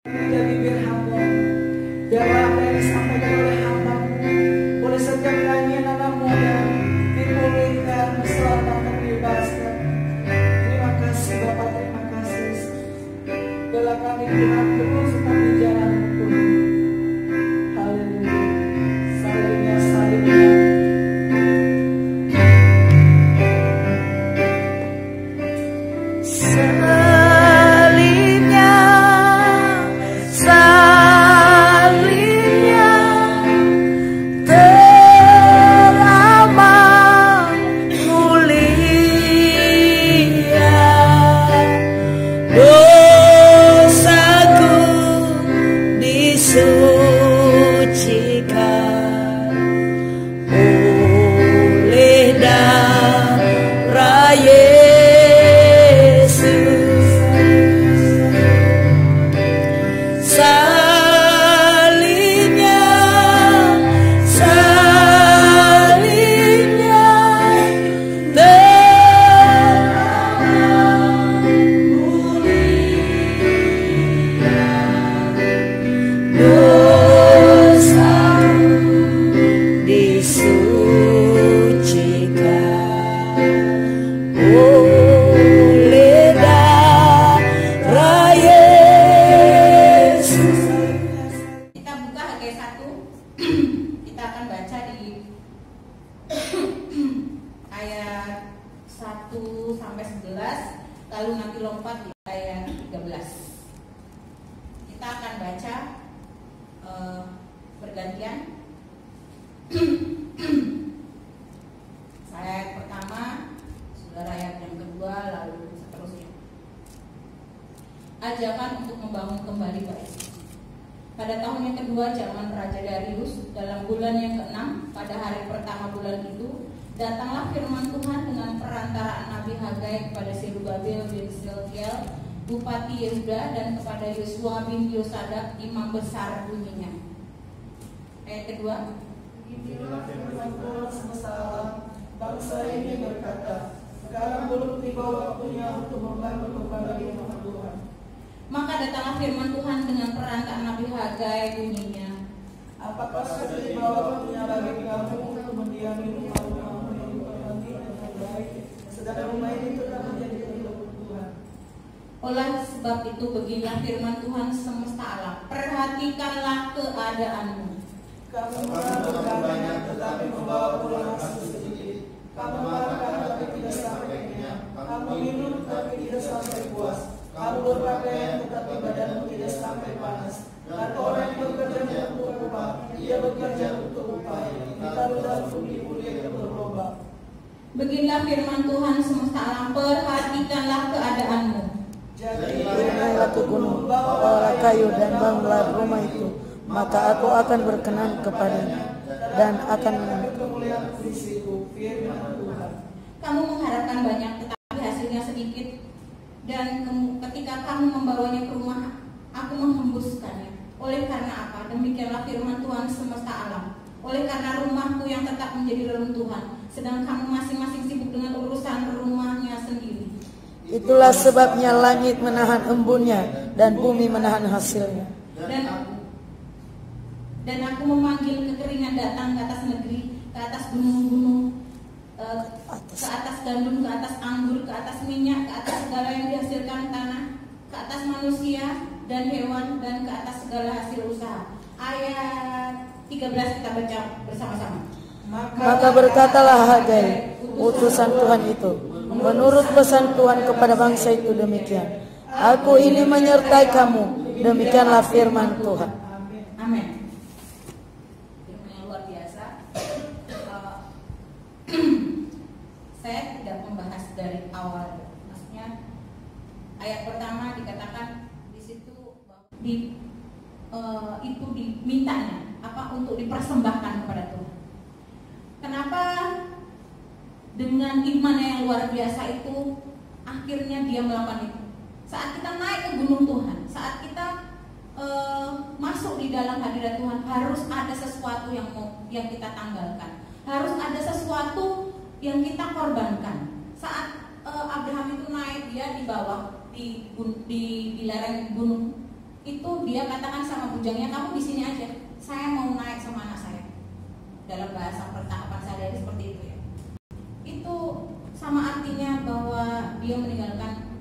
Meja bibir hamba, biarlah apa yang disampaikan oleh hamba-Mu boleh setiap nyanyian anak muda dipulihkan, diselamatkan, dibebaskan. Terima kasih Bapa, terima kasih Yesus. Bila kami Tuhan terus tetap di jalan-Mu. Haleluya. Salibnya, salibnya. Lalu nanti lompat di ayat 13. Kita akan baca bergantian. Saya ayat pertama, saudara ayat yang kedua, lalu seterusnya. Ajakan untuk membangun kembali bait suci. Pada tahun yang kedua zaman Raja Darius, dalam bulan yang ke-6, pada hari pertama bulan itu, datanglah firman Tuhan dengan perantaraan Nabi Hagai kepada Zerubabel bin Shealtiel, Bupati Yehuda, dan kepada Yosua bin Yosadak, imam besar, bunyinya. Ayat kedua. Inilah firman Tuhan semesta alam. Bangsa ini berkata, sekarang belum tiba waktunya untuk membangun kembali rumah Tuhan. Maka datanglah firman Tuhan dengan perantaraan Nabi Hagai, bunyinya. Apakah sudah tiba waktunya bagi kamu untuk mendiami rumah-rumah sedang rumah ini tetap menjadi milik Tuhan. Oleh sebab itu beginilah firman Tuhan semesta alam. Perhatikanlah keadaanmu. Kamu menabur banyak tetapi membawa pulang hasil sedikit. Kamu makan tapi tidak sampai kenyang. Kamu minum tapi tidak sampai puas. Kamu berpakaian tetapi badanmu tidak sampai panas. Dan orang yang bekerja untuk upah, ia bekerja untuk upah. Ditaruh dalam bumi-bumi yang berlomba. Beginilah firman Tuhan semesta alam, perhatikanlah keadaanmu. Jadi naiklah ke gunung, bawalah kayu dan bangunlah rumah itu, maka aku akan berkenan kepadanya dan akan mengambil kemuliaan di situ, firman Tuhan. Kamu mengharapkan banyak tetapi hasilnya sedikit, dan ketika kamu membawanya ke rumah, aku menghembuskannya. Oleh karena apa? Demikianlah firman Tuhan semesta alam. Oleh karena rumahku yang tetap menjadi reruntuhan, sedang kamu masing-masing sibuk dengan urusan rumahnya sendiri. Itulah sebabnya langit menahan embunnya dan bumi menahan hasilnya. Dan aku memanggil kekeringan datang ke atas negeri, ke atas gunung-gunung, ke atas gandum, ke atas anggur, ke atas minyak, ke atas segala yang dihasilkan tanah, ke atas manusia dan hewan, dan ke atas segala hasil usaha. Ayat 13 kita baca bersama-sama. Maka berkatalah Hagai, utusan Tuhan itu, menurut pesan Tuhan kepada bangsa itu demikian. Aku ini menyertai kamu, demikianlah firman Tuhan. Amin. Firman yang luar biasa. Saya tidak membahas dari awal. Maksudnya ayat pertama dikatakan di situ itu dimintanya apa untuk dipersembahkan kepada Tuhan. Kenapa dengan iman yang luar biasa itu akhirnya dia melakukan itu? Saat kita naik ke gunung Tuhan, saat kita masuk di dalam hadirat Tuhan, harus ada sesuatu yang kita tanggalkan, harus ada sesuatu yang kita korbankan. Saat Abraham itu naik, dia di bawah di lereng gunung itu dia katakan sama bujangnya, kamu di sini aja, saya mau naik sama anak saya. Dalam bahasa percakapan sehari-hari seperti itu ya. Itu sama artinya bahwa dia meninggalkan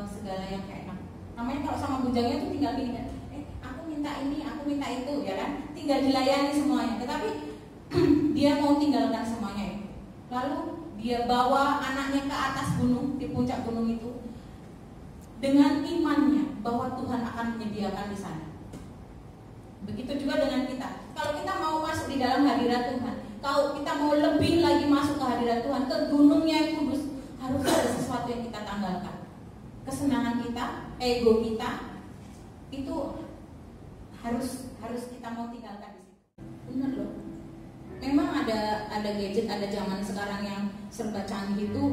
segala yang kayak enak. Namanya kalau sama bujangnya itu tinggal gini kan, aku minta ini, aku minta itu, ya kan? Tinggal dilayani semuanya. Tetapi dia mau tinggalkan semuanya itu. Lalu dia bawa anaknya ke atas gunung, di puncak gunung itu, dengan imannya bahwa Tuhan akan menyediakan di sana. Begitu juga dengan kita. Kalau kita mau masuk di dalam hadirat Tuhan, kalau kita mau lebih lagi masuk ke hadirat Tuhan, ke gunungnya yang kudus, harus ada sesuatu yang kita tanggalkan. Kesenangan kita, ego kita, itu harus kita mau tinggalkan di situ. Benar loh. Memang ada gadget, ada zaman sekarang yang serba canggih itu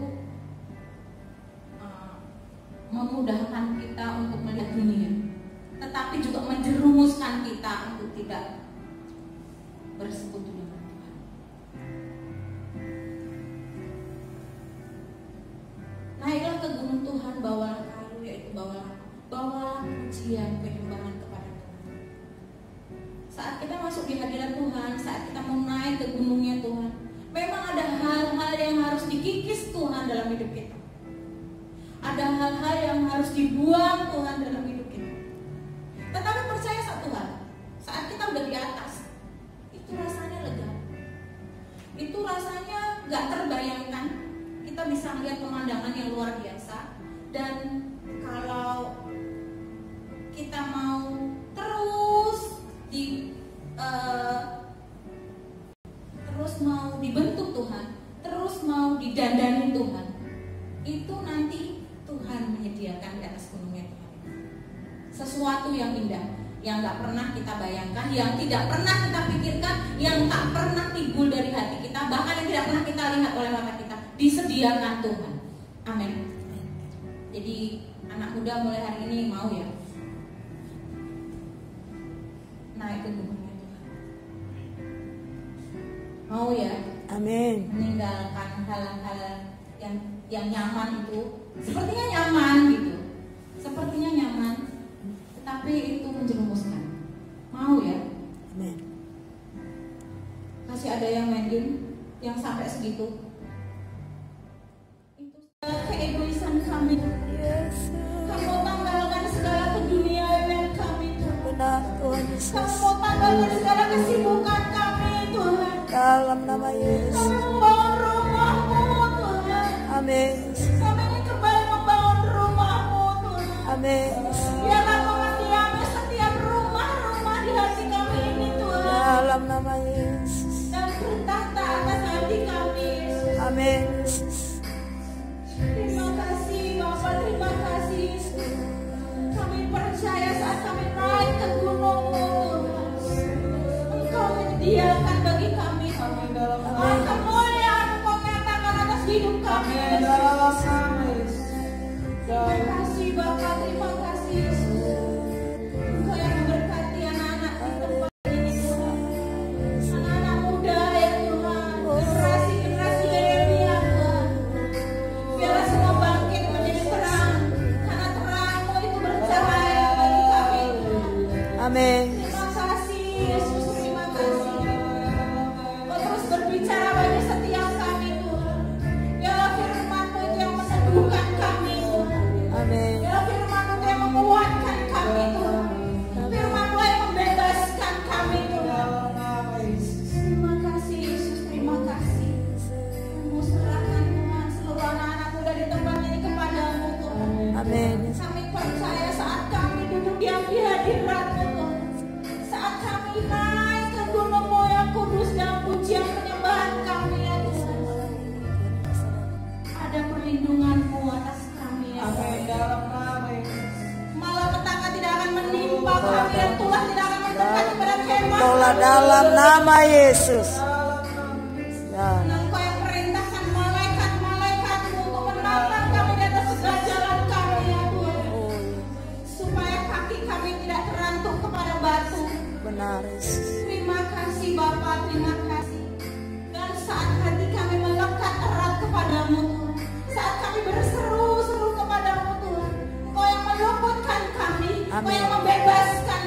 memudahkan kita untuk melihat dunia, tetapi juga menjerumuskan kita untuk tidak bersekutu dengan Tuhan. Naiklah ke gunung Tuhan, bawalah kayu, yaitu bawalah pujian, penyembahan kepada Tuhan. Saat kita masuk di hadirat Tuhan, saat kita mau naik ke gunungnya Tuhan, memang ada hal-hal yang harus dikikis Tuhan dalam hidup kita. Ada hal-hal yang harus dibuang Tuhan dalam hidup kita. Tetapi percaya satu hal, saat kita udah di atas, itu rasanya lega. Itu rasanya gak terbayangkan. Kita bisa melihat pemandangan yang luar biasa. Dan kalau kita mau terus terus mau dibentuk Tuhan, terus mau didandani Tuhan, itu nanti Tuhan menyediakan di atas gunungnya Tuhan sesuatu yang indah, yang gak pernah kita bayangkan, yang tidak pernah kita pikirkan, yang tak pernah timbul dari hati kita, bahkan yang tidak pernah kita lihat oleh mata kita, disediakan Tuhan. Amin. Jadi anak muda mulai hari ini mau ya naik ke gunungnya Tuhan, mau ya, amin, meninggalkan hal-hal yang nyaman itu. Sepertinya nyaman gitu, sepertinya nyaman, tetapi itu menjerumuskan. Mau ya? Amin. Masih ada yang mending, yang sampai segitu. Itu keegoisan kami. Kamu tanggalkan segala keduniaan kami, Tuhan. Kamu mau tanggalkan segala kesibukan kami, Tuhan. Dalam nama Yesus. Kami membangun rumah-Mu, Tuhan. Amin. Amin. Biarlah Kau mendiami setiap rumah-rumah di hati kami ini, Tuhan. Dalam nama Yesus. Dan bertahta atas hati kami, Yesus. Amin. Terima kasih Bapa, terima kasih Yesus. Kami percaya saat kami naik ke gunung-Mu, Tuhan, Engkau menyediakan bagi kami. Kemuliaan Engkau nyatakan atas hidup kami. Terima kasih Bapa, terima kasih Yesus. Engkau yang memberkati anak-anak di tempat ini, Tuhan. Anak-anak muda ya Tuhan, generasi-generasi Yeremia, Tuhan. Biarlah semua bangkit menjadi terang, karena terang-Mu itu bercahaya bagi kami, Tuhan. Amin. Terima kasih Yesus, terima kasih. Kau terus berbicara bagi setiap kami, Tuhan. Biarlah firman-Mu itu yang meneguhkan kami, Tuhan. Amin. Biarlah firman-Mu yang menguatkan kami, Tuhan. Firman-Mu yang membebaskan kami, Tuhan. Terima kasih Yesus, terima kasih. Kami serahkan Tuhan seluruh anak-anak muda di tempat ini kepadamu, Tuhan. Amin. Kami percaya saat kami duduk diam di hadirat-Mu, Tuhan, saat kami naik ke gunung-Mu yang kudus dalam pujian penyembahan kami ya Tuhan, ada perlindungan-Mu atas kami ya Tuhan. Malapetaka tidak akan menimpa kami dan Tuhan tidak akan mendekat kepada kemah. Tolak dalam nama Yesus. Dan Engkau yang perintahkan malaikat-malaikatmu untuk menatang kami di atas segala jalan kami ya Tuhan, supaya kaki kami tidak terantuk kepada batu. Benar Yesus. Terima kasih Bapa, terima kasih. Dan saat hati kami melekat erat kepadamu Tuhan, saat kami berseru-seru kepadamu Tuhan, Engkau yang meluputkan kami, Engkau Amin. yang membebaskan